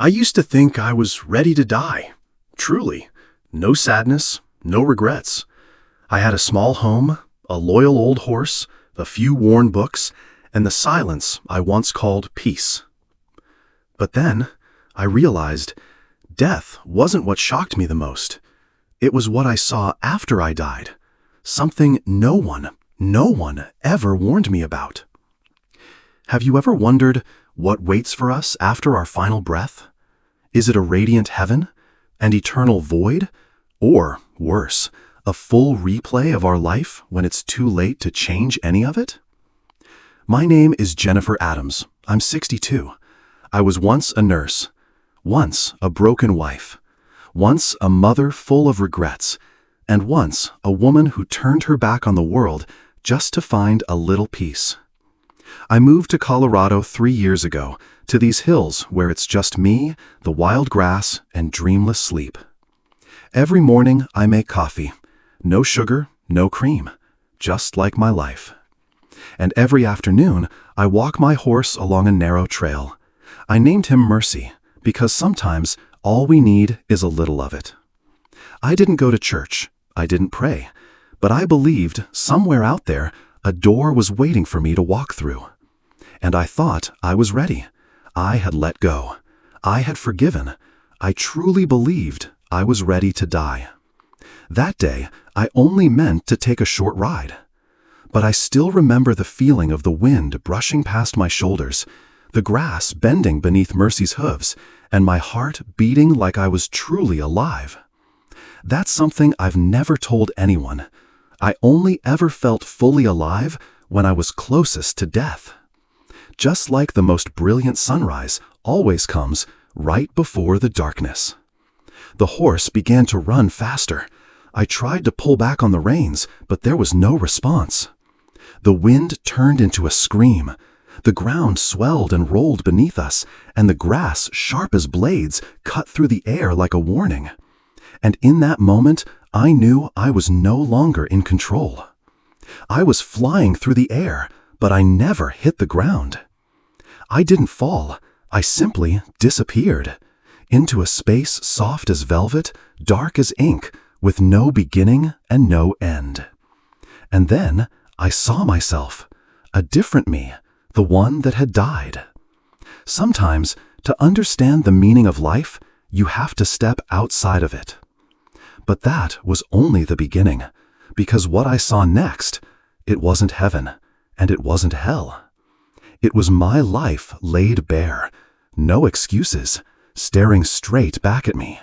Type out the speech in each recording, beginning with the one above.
I used to think I was ready to die. Truly. No sadness, no regrets. I had a small home, a loyal old horse, a few worn books, and the silence I once called peace. But then, I realized death wasn't what shocked me the most. It was what I saw after I died. Something no one ever warned me about. Have you ever wondered what waits for us after our final breath? Is it a radiant heaven, an eternal void, or, worse, a full replay of our life when it's too late to change any of it? My name is Jennifer Adams. I'm 62. I was once a nurse, once a broken wife, once a mother full of regrets, and once a woman who turned her back on the world just to find a little peace. I moved to Colorado 3 years ago, to these hills where it's just me, the wild grass, and dreamless sleep. Every morning I make coffee. No sugar, no cream, just like my life. And every afternoon I walk my horse along a narrow trail. I named him Mercy because sometimes all we need is a little of it. I didn't go to church, I didn't pray, but I believed somewhere out there a door was waiting for me to walk through. And I thought I was ready. I had let go. I had forgiven. I truly believed I was ready to die. That day, I only meant to take a short ride. But I still remember the feeling of the wind brushing past my shoulders, the grass bending beneath Mercy's hooves, and my heart beating like I was truly alive. That's something I've never told anyone. I only ever felt fully alive when I was closest to death. Just like the most brilliant sunrise always comes right before the darkness. The horse began to run faster. I tried to pull back on the reins, but there was no response. The wind turned into a scream. The ground swelled and rolled beneath us, and the grass, sharp as blades, cut through the air like a warning. And in that moment, I knew I was no longer in control. I was flying through the air, but I never hit the ground. I didn't fall. I simply disappeared into a space soft as velvet, dark as ink, with no beginning and no end. And then I saw myself, a different me, the one that had died. Sometimes, to understand the meaning of life, you have to step outside of it. But that was only the beginning, because what I saw next, it wasn't heaven, and it wasn't hell. It was my life laid bare, no excuses, staring straight back at me.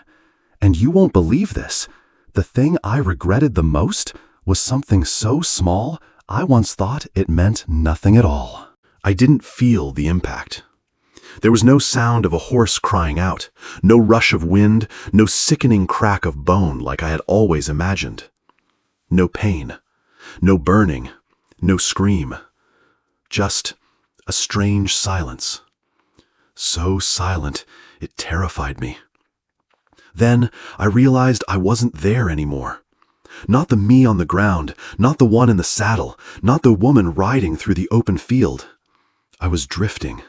And you won't believe this. The thing I regretted the most was something so small, I once thought it meant nothing at all. I didn't feel the impact. There was no sound of a horse crying out, no rush of wind, no sickening crack of bone like I had always imagined. No pain, no burning, no scream. Just a strange silence. So silent, it terrified me. Then I realized I wasn't there anymore. Not the me on the ground, not the one in the saddle, not the woman riding through the open field. I was drifting.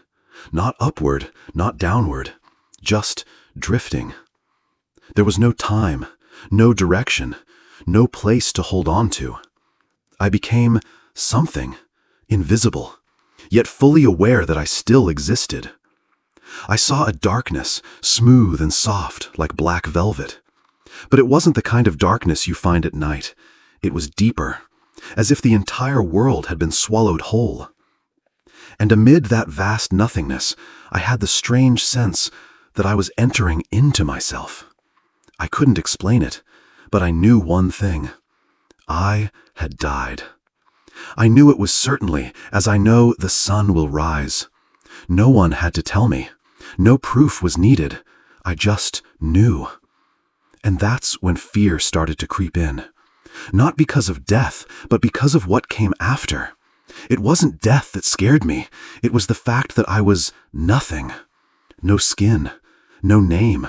Not upward, not downward, just drifting. There was no time, no direction, no place to hold on to. I became something, invisible, yet fully aware that I still existed. I saw a darkness, smooth and soft, like black velvet. But it wasn't the kind of darkness you find at night. It was deeper, as if the entire world had been swallowed whole. And amid that vast nothingness, I had the strange sense that I was entering into myself. I couldn't explain it, but I knew one thing. I had died. I knew it was certainly, as I know the sun will rise. No one had to tell me. No proof was needed. I just knew. And that's when fear started to creep in. Not because of death, but because of what came after. It wasn't death that scared me. It was the fact that I was nothing. No skin, no name,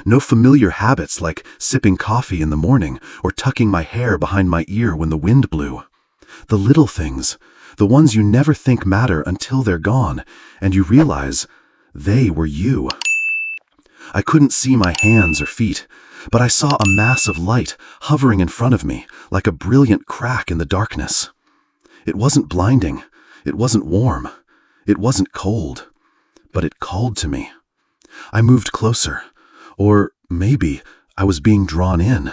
no familiar habits like sipping coffee in the morning or tucking my hair behind my ear when the wind blew. The little things, the ones you never think matter until they're gone, and you realize they were you. I couldn't see my hands or feet, but I saw a mass of light hovering in front of me like a brilliant crack in the darkness. It wasn't blinding, it wasn't warm, it wasn't cold, but it called to me. I moved closer, or maybe I was being drawn in.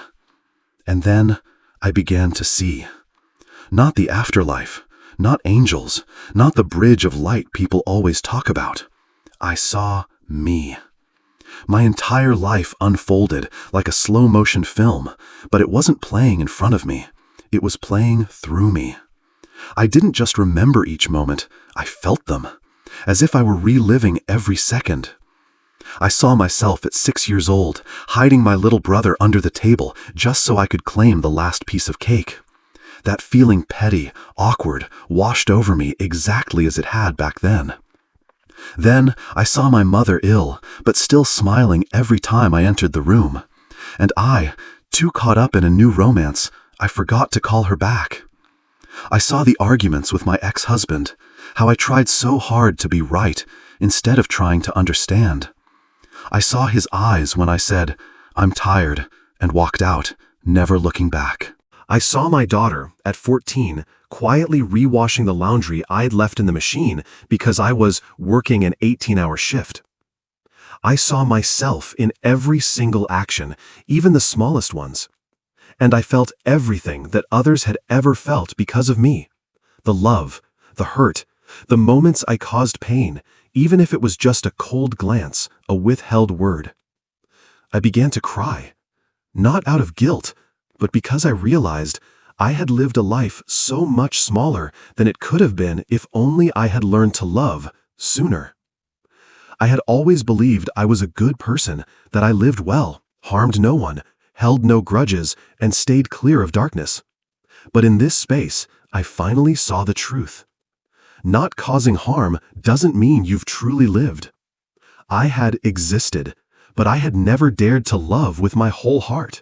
And then I began to see. Not the afterlife, not angels, not the bridge of light people always talk about. I saw me. My entire life unfolded like a slow-motion film, but it wasn't playing in front of me. It was playing through me. I didn't just remember each moment, I felt them, as if I were reliving every second. I saw myself at 6 years old, hiding my little brother under the table just so I could claim the last piece of cake. That feeling petty, awkward, washed over me exactly as it had back then. Then I saw my mother ill, but still smiling every time I entered the room. And I, too caught up in a new romance, I forgot to call her back. I saw the arguments with my ex-husband, how I tried so hard to be right instead of trying to understand. I saw his eyes when I said, "I'm tired," and walked out, never looking back. I saw my daughter, at 14, quietly rewashing the laundry I'd left in the machine because I was working an 18-hour shift. I saw myself in every single action, even the smallest ones. And I felt everything that others had ever felt because of me. The love, the hurt, the moments I caused pain, even if it was just a cold glance, a withheld word. I began to cry, not out of guilt, but because I realized I had lived a life so much smaller than it could have been if only I had learned to love sooner. I had always believed I was a good person, that I lived well, harmed no one, held no grudges, and stayed clear of darkness. But in this space, I finally saw the truth. Not causing harm doesn't mean you've truly lived. I had existed, but I had never dared to love with my whole heart.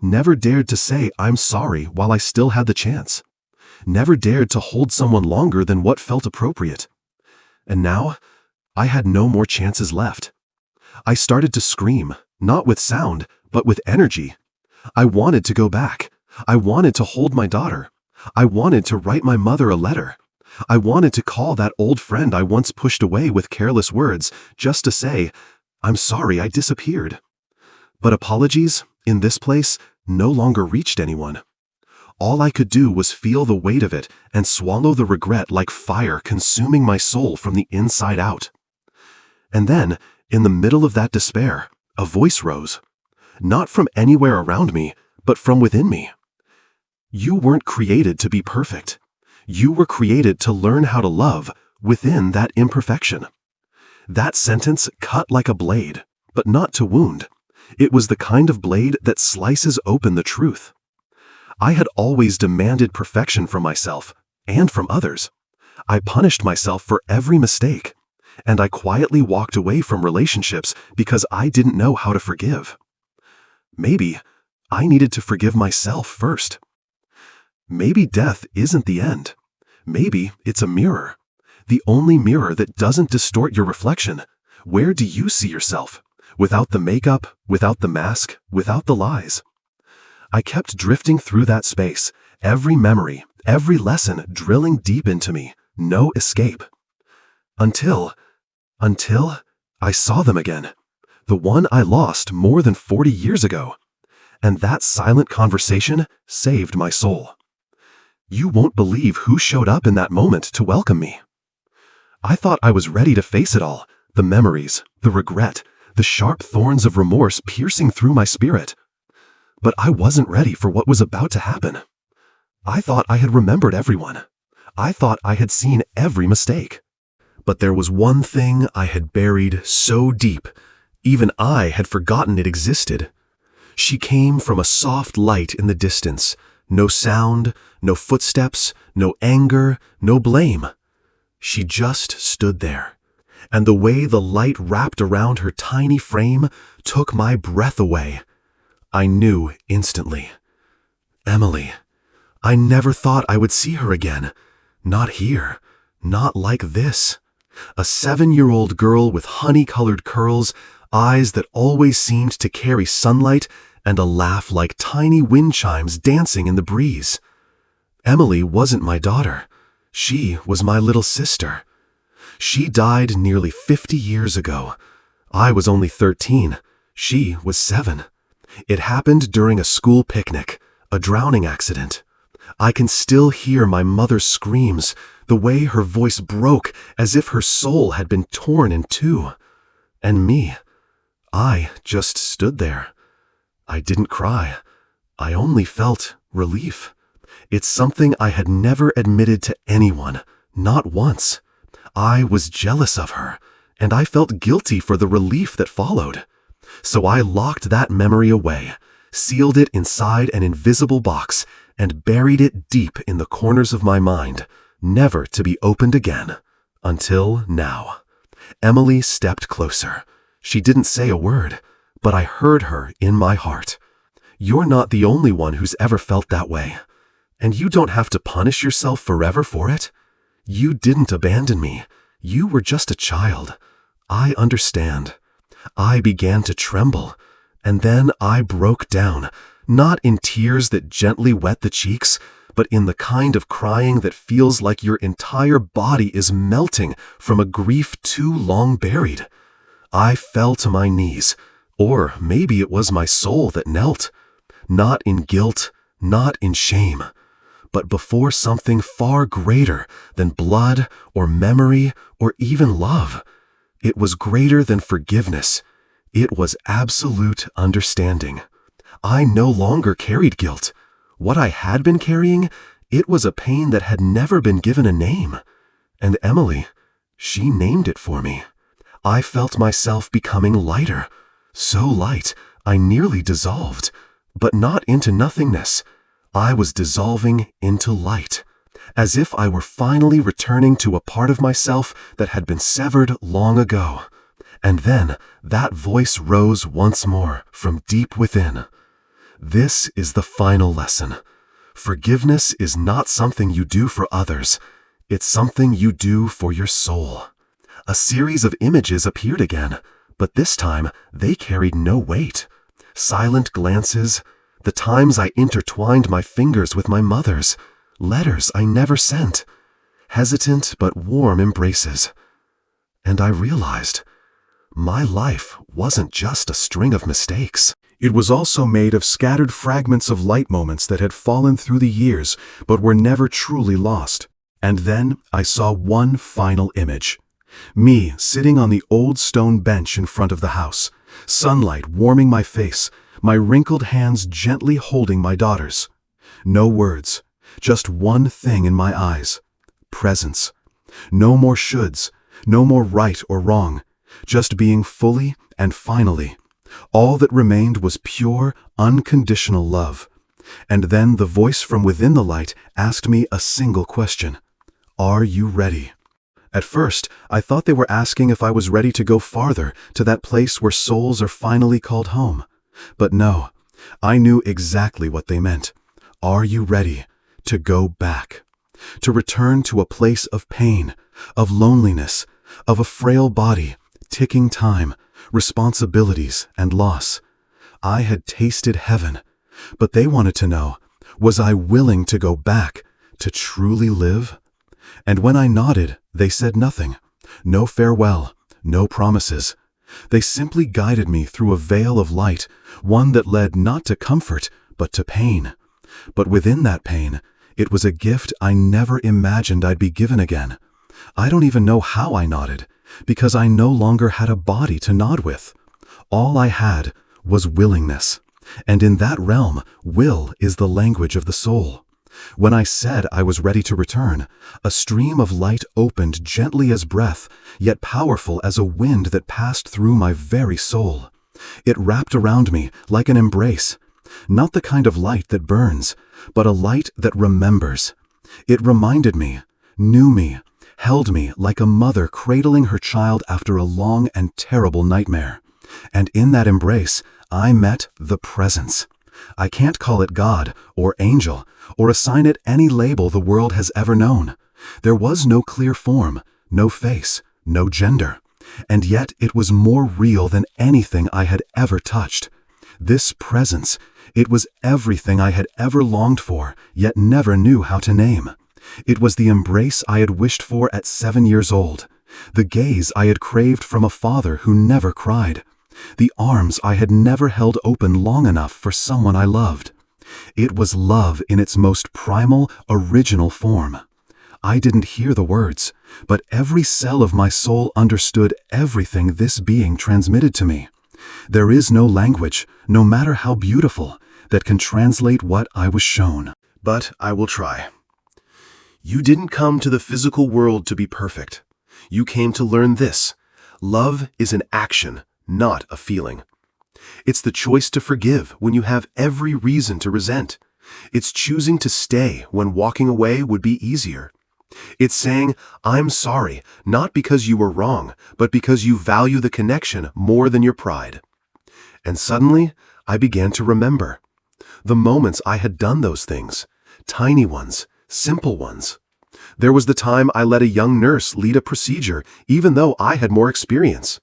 Never dared to say I'm sorry while I still had the chance. Never dared to hold someone longer than what felt appropriate. And now, I had no more chances left. I started to scream, not with sound, but with energy. I wanted to go back. I wanted to hold my daughter. I wanted to write my mother a letter. I wanted to call that old friend I once pushed away with careless words, just to say, "I'm sorry I disappeared." But apologies, in this place, no longer reached anyone. All I could do was feel the weight of it and swallow the regret like fire consuming my soul from the inside out. And then, in the middle of that despair, a voice rose. Not from anywhere around me, but from within me. You weren't created to be perfect. You were created to learn how to love within that imperfection. That sentence cut like a blade, but not to wound. It was the kind of blade that slices open the truth. I had always demanded perfection from myself and from others. I punished myself for every mistake, and I quietly walked away from relationships because I didn't know how to forgive. Maybe I needed to forgive myself first. Maybe death isn't the end. Maybe it's a mirror. The only mirror that doesn't distort your reflection. Where do you see yourself? Without the makeup, without the mask, without the lies. I kept drifting through that space, every memory, every lesson drilling deep into me, no escape. Until I saw them again. The one I lost more than 40 years ago. And that silent conversation saved my soul. You won't believe who showed up in that moment to welcome me. I thought I was ready to face it all, the memories, the regret, the sharp thorns of remorse piercing through my spirit. But I wasn't ready for what was about to happen. I thought I had remembered everyone. I thought I had seen every mistake. But there was one thing I had buried so deep, even I had forgotten it existed. She came from a soft light in the distance. No sound, no footsteps, no anger, no blame. She just stood there. And the way the light wrapped around her tiny frame took my breath away. I knew instantly. Emily. I never thought I would see her again. Not here. Not like this. A 7-year-old girl with honey-colored curls, eyes that always seemed to carry sunlight, and a laugh like tiny wind chimes dancing in the breeze. Emily wasn't my daughter. She was my little sister. She died nearly 50 years ago. I was only 13. She was 7. It happened during a school picnic, a drowning accident. I can still hear my mother's screams, the way her voice broke as if her soul had been torn in two. And me, I just stood there. I didn't cry. I only felt relief. It's something I had never admitted to anyone, not once. I was jealous of her, and I felt guilty for the relief that followed. So I locked that memory away, sealed it inside an invisible box, and buried it deep in the corners of my mind, never to be opened again. Until now. Emily stepped closer. She didn't say a word, but I heard her in my heart. You're not the only one who's ever felt that way. And you don't have to punish yourself forever for it. You didn't abandon me. You were just a child. I understand. I began to tremble, and then I broke down, not in tears that gently wet the cheeks, but in the kind of crying that feels like your entire body is melting from a grief too long buried. I fell to my knees, or maybe it was my soul that knelt, not in guilt, not in shame, but before something far greater than blood or memory or even love. It was greater than forgiveness. It was absolute understanding. I no longer carried guilt. What I had been carrying, it was a pain that had never been given a name. And Emily, she named it for me. I felt myself becoming lighter, so light I nearly dissolved, but not into nothingness. I was dissolving into light, as if I were finally returning to a part of myself that had been severed long ago. And then that voice rose once more from deep within. This is the final lesson. Forgiveness is not something you do for others. It's something you do for your soul. A series of images appeared again, but this time they carried no weight. Silent glances, the times I intertwined my fingers with my mother's, letters I never sent, hesitant but warm embraces. And I realized my life wasn't just a string of mistakes. It was also made of scattered fragments of light moments that had fallen through the years but were never truly lost. And then I saw one final image. Me sitting on the old stone bench in front of the house, sunlight warming my face, my wrinkled hands gently holding my daughter's. No words, just one thing in my eyes: presence. No more shoulds, no more right or wrong, just being fully and finally. All that remained was pure, unconditional love. And then the voice from within the light asked me a single question: Are you ready? At first, I thought they were asking if I was ready to go farther, to that place where souls are finally called home. But no, I knew exactly what they meant. Are you ready to go back? To return to a place of pain, of loneliness, of a frail body, ticking time, responsibilities, and loss. I had tasted heaven, but they wanted to know, was I willing to go back, to truly live? And when I nodded, they said nothing. No farewell, no promises. They simply guided me through a veil of light, one that led not to comfort, but to pain. But within that pain, it was a gift I never imagined I'd be given again. I don't even know how I nodded, because I no longer had a body to nod with. All I had was willingness, and in that realm, will is the language of the soul. When I said I was ready to return, a stream of light opened gently as breath, yet powerful as a wind that passed through my very soul. It wrapped around me like an embrace, not the kind of light that burns, but a light that remembers. It reminded me, knew me, held me like a mother cradling her child after a long and terrible nightmare. And in that embrace, I met the presence. I can't call it God or angel or assign it any label the world has ever known. There was no clear form, no face, no gender. And yet it was more real than anything I had ever touched. This presence, it was everything I had ever longed for, yet never knew how to name. It was the embrace I had wished for at 7 years old, the gaze I had craved from a father who never cried, the arms I had never held open long enough for someone I loved. It was love in its most primal, original form. I didn't hear the words, but every cell of my soul understood everything this being transmitted to me. There is no language, no matter how beautiful, that can translate what I was shown. But I will try. You didn't come to the physical world to be perfect. You came to learn this. Love is an action, not a feeling. It's the choice to forgive when you have every reason to resent. It's choosing to stay when walking away would be easier. It's saying, I'm sorry, not because you were wrong, but because you value the connection more than your pride. And suddenly, I began to remember the moments I had done those things, tiny ones, simple ones. There was the time I let a young nurse lead a procedure, even though I had more experience.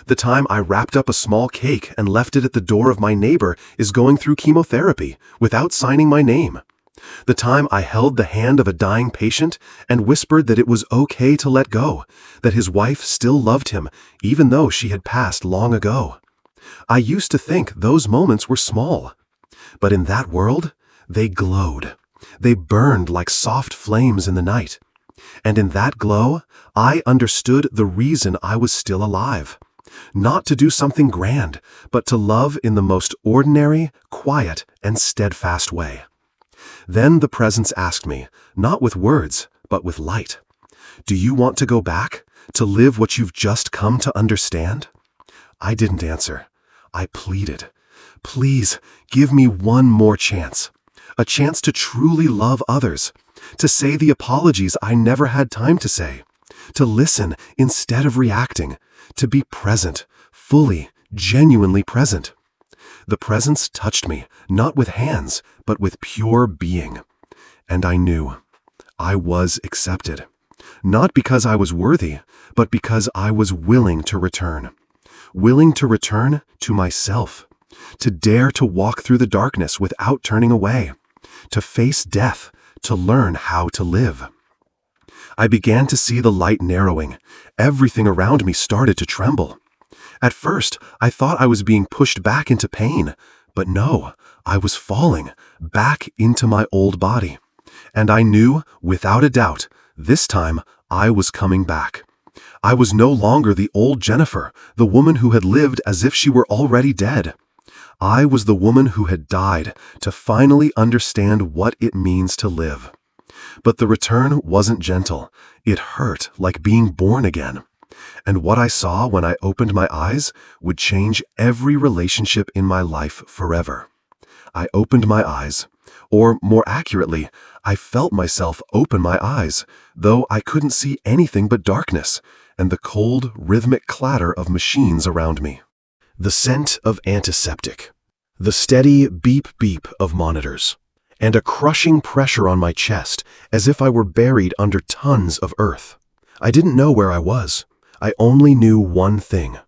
The time I wrapped up a small cake and left it at the door of my neighbor is going through chemotherapy without signing my name. The time I held the hand of a dying patient and whispered that it was okay to let go, that his wife still loved him, even though she had passed long ago. I used to think those moments were small, but in that world, they glowed. They burned like soft flames in the night. And in that glow, I understood the reason I was still alive. Not to do something grand, but to love in the most ordinary, quiet, and steadfast way. Then the presence asked me, not with words, but with light, do you want to go back, to live what you've just come to understand? I didn't answer. I pleaded. Please, give me one more chance. A chance to truly love others, to say the apologies I never had time to say, to listen instead of reacting, to be present, fully, genuinely present. The presence touched me, not with hands, but with pure being. And I knew I was accepted, not because I was worthy, but because I was willing to return to myself, to dare to walk through the darkness without turning away, to face death, to learn how to live. I began to see the light narrowing. Everything around me started to tremble. At first, I thought I was being pushed back into pain, but no, I was falling back into my old body. And I knew, without a doubt, this time I was coming back. I was no longer the old Jennifer, the woman who had lived as if she were already dead. I was the woman who had died to finally understand what it means to live. But the return wasn't gentle. It hurt like being born again. And what I saw when I opened my eyes would change every relationship in my life forever. I opened my eyes, or more accurately, I felt myself open my eyes, though I couldn't see anything but darkness and the cold, rhythmic clatter of machines around me. The scent of antiseptic, the steady beep-beep of monitors, and a crushing pressure on my chest as if I were buried under tons of earth. I didn't know where I was. I only knew one thing.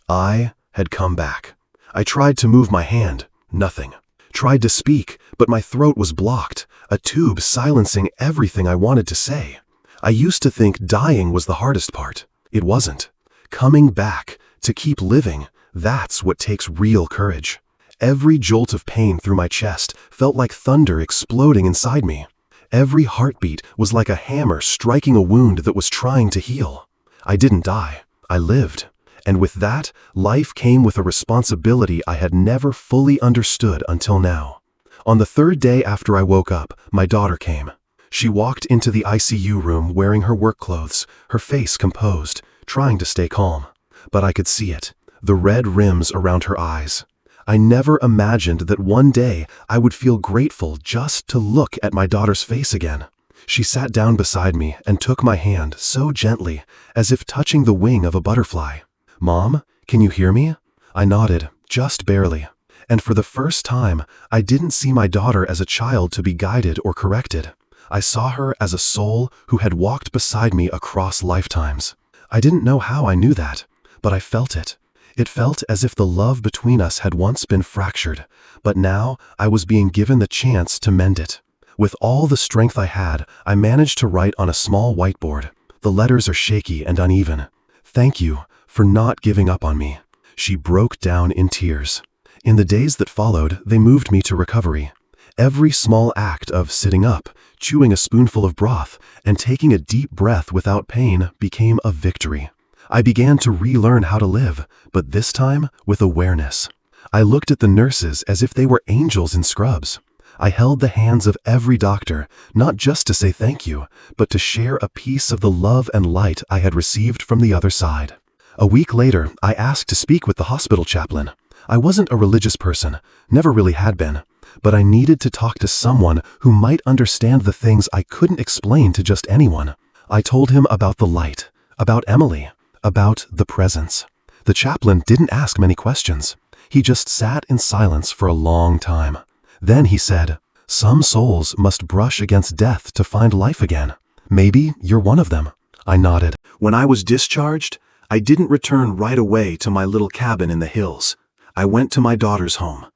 I had come back. I tried to move my hand. Nothing. Tried to speak, but my throat was blocked, a tube silencing everything I wanted to say. I used to think dying was the hardest part. It wasn't. Coming back, to keep living, that's what takes real courage. Every jolt of pain through my chest felt like thunder exploding inside me. Every heartbeat was like a hammer striking a wound that was trying to heal. I didn't die. I lived. And with that, life came with a responsibility I had never fully understood until now. On the third day after I woke up, my daughter came. She walked into the ICU room wearing her work clothes, her face composed, trying to stay calm. But I could see it, the red rims around her eyes. I never imagined that one day I would feel grateful just to look at my daughter's face again. She sat down beside me and took my hand so gently, as if touching the wing of a butterfly. "Mom, can you hear me?" I nodded, just barely. And for the first time, I didn't see my daughter as a child to be guided or corrected. I saw her as a soul who had walked beside me across lifetimes. I didn't know how I knew that, but I felt it. It felt as if the love between us had once been fractured, but now I was being given the chance to mend it. With all the strength I had, I managed to write on a small whiteboard. The letters are shaky and uneven. "Thank you for not giving up on me." She broke down in tears. In the days that followed, they moved me to recovery. Every small act of sitting up, chewing a spoonful of broth, and taking a deep breath without pain became a victory. I began to relearn how to live, but this time with awareness. I looked at the nurses as if they were angels in scrubs. I held the hands of every doctor, not just to say thank you, but to share a piece of the love and light I had received from the other side. A week later, I asked to speak with the hospital chaplain. I wasn't a religious person, never really had been, but I needed to talk to someone who might understand the things I couldn't explain to just anyone. I told him about the light, about Emily, about the presence. The chaplain didn't ask many questions. He just sat in silence for a long time. Then he said, "Some souls must brush against death to find life again. Maybe you're one of them." I nodded. When I was discharged, I didn't return right away to my little cabin in the hills. I went to my daughter's home.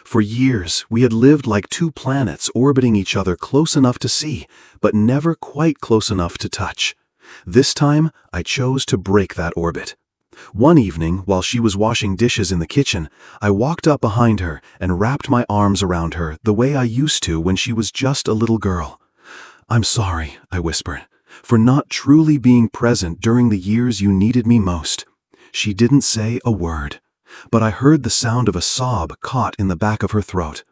For years, we had lived like two planets orbiting each other close enough to see, but never quite close enough to touch. This time, I chose to break that orbit. One evening, while she was washing dishes in the kitchen, I walked up behind her and wrapped my arms around her the way I used to when she was just a little girl. "I'm sorry," I whispered, "for not truly being present during the years you needed me most." She didn't say a word, but I heard the sound of a sob caught in the back of her throat.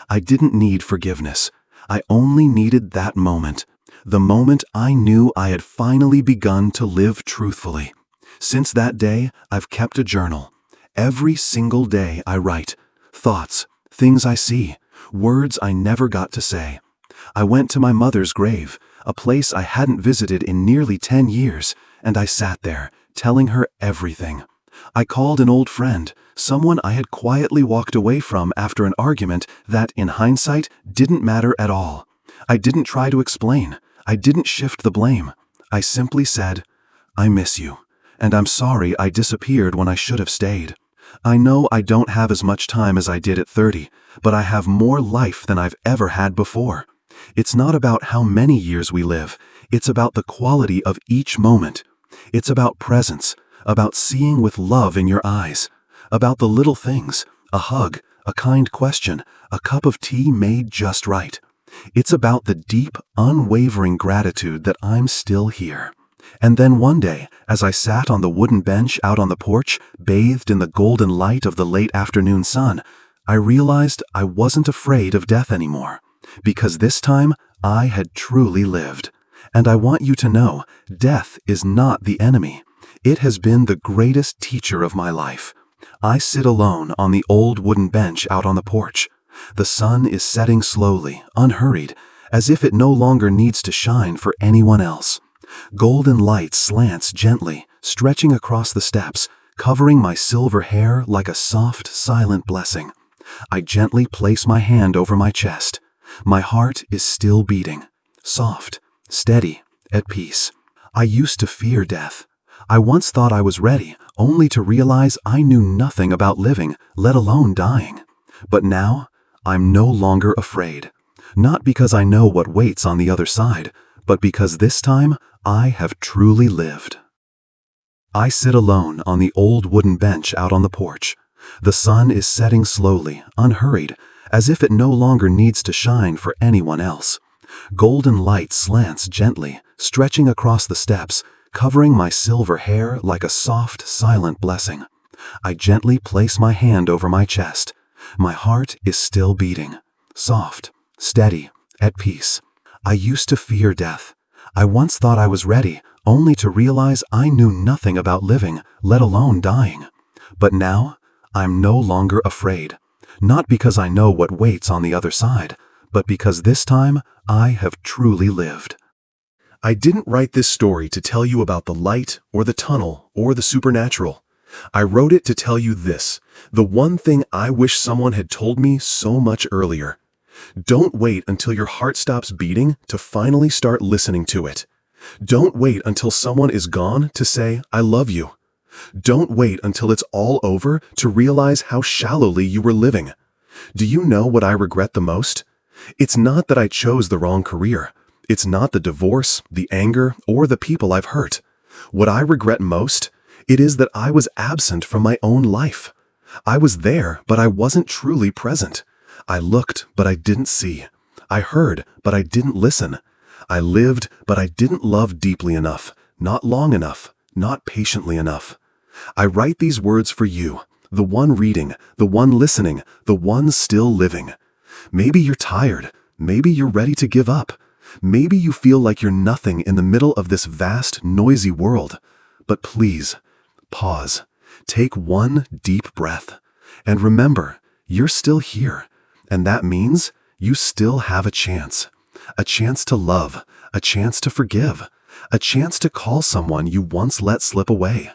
I didn't need forgiveness. I only needed that moment. The moment I knew I had finally begun to live truthfully. Since that day, I've kept a journal. Every single day I write thoughts, things I see, words I never got to say. I went to my mother's grave, a place I hadn't visited in nearly 10 years, and I sat there, telling her everything. I called an old friend, someone I had quietly walked away from after an argument that, in hindsight, didn't matter at all. I didn't try to explain. I didn't shift the blame. I simply said, "I miss you, and I'm sorry I disappeared when I should have stayed. I know I don't have as much time as I did at 30, but I have more life than I've ever had before. It's not about how many years we live. It's about the quality of each moment. It's about presence, about seeing with love in your eyes, about the little things, a hug, a kind question, a cup of tea made just right. It's about the deep, unwavering gratitude that I'm still here." And then one day, as I sat on the wooden bench out on the porch, bathed in the golden light of the late afternoon sun, I realized I wasn't afraid of death anymore, because this time I had truly lived. And I want you to know, death is not the enemy. It has been the greatest teacher of my life. I sit alone on the old wooden bench out on the porch. The sun is setting slowly, unhurried, as if it no longer needs to shine for anyone else. Golden light slants gently, stretching across the steps, covering my silver hair like a soft, silent blessing. I gently place my hand over my chest. My heart is still beating, soft, steady, at peace. I used to fear death. I once thought I was ready, only to realize I knew nothing about living, let alone dying. But now, I'm no longer afraid. Not because I know what waits on the other side, but because this time I have truly lived. I sit alone on the old wooden bench out on the porch. The sun is setting slowly, unhurried, as if it no longer needs to shine for anyone else. Golden light slants gently, stretching across the steps, covering my silver hair like a soft, silent blessing. I gently place my hand over my chest. My heart is still beating, soft, steady, at peace. I used to fear death. I once thought I was ready, only to realize I knew nothing about living, let alone dying. But now, I'm no longer afraid. Not because I know what waits on the other side, but because this time I have truly lived. I didn't write this story to tell you about the light, or the tunnel, or the supernatural. I wrote it to tell you this, the one thing I wish someone had told me so much earlier. Don't wait until your heart stops beating to finally start listening to it. Don't wait until someone is gone to say, "I love you." Don't wait until it's all over to realize how shallowly you were living. Do you know what I regret the most? It's not that I chose the wrong career. It's not the divorce, the anger, or the people I've hurt. What I regret most, it is that I was absent from my own life. I was there, but I wasn't truly present. I looked, but I didn't see. I heard, but I didn't listen. I lived, but I didn't love deeply enough, not long enough, not patiently enough. I write these words for you, the one reading, the one listening, the one still living. Maybe you're tired. Maybe you're ready to give up. Maybe you feel like you're nothing in the middle of this vast, noisy world. But please, pause. Take one deep breath. And remember, you're still here. And that means you still have a chance. A chance to love, a chance to forgive, a chance to call someone you once let slip away,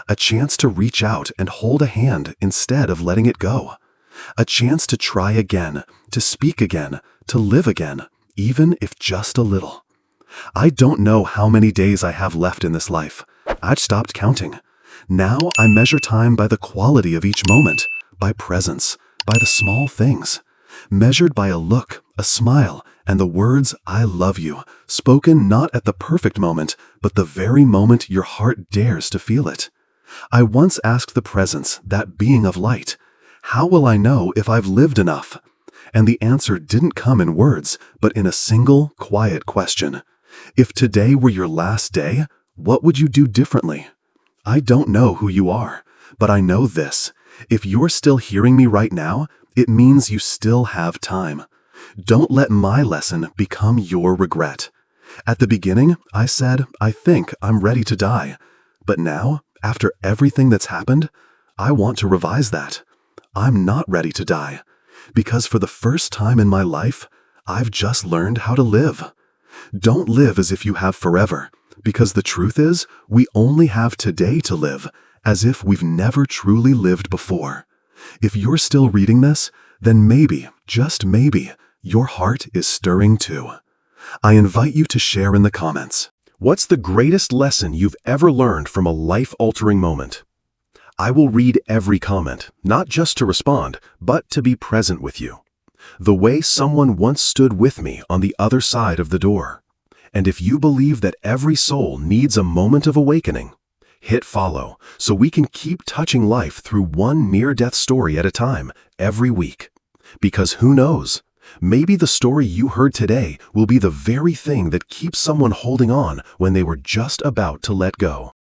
a chance to reach out and hold a hand instead of letting it go, a chance to try again, to speak again, to live again, even if just a little. I don't know how many days I have left in this life. I've stopped counting. Now I measure time by the quality of each moment, by presence, by the small things, measured by a look, a smile, and the words "I love you," spoken not at the perfect moment, but the very moment your heart dares to feel it. I once asked the presence, that being of light, how will I know if I've lived enough? And the answer didn't come in words, but in a single, quiet question. If today were your last day, what would you do differently? I don't know who you are, but I know this. If you're still hearing me right now, it means you still have time. Don't let my lesson become your regret. At the beginning, I said, I think I'm ready to die. But now, after everything that's happened, I want to revise that. I'm not ready to die. Because for the first time in my life, I've just learned how to live. Don't live as if you have forever, because the truth is, we only have today to live, as if we've never truly lived before. If you're still reading this, then maybe, just maybe, your heart is stirring too. I invite you to share in the comments. What's the greatest lesson you've ever learned from a life-altering moment? I will read every comment, not just to respond, but to be present with you. The way someone once stood with me on the other side of the door. And if you believe that every soul needs a moment of awakening, hit follow so we can keep touching life through one near-death story at a time, every week. Because who knows? Maybe the story you heard today will be the very thing that keeps someone holding on when they were just about to let go.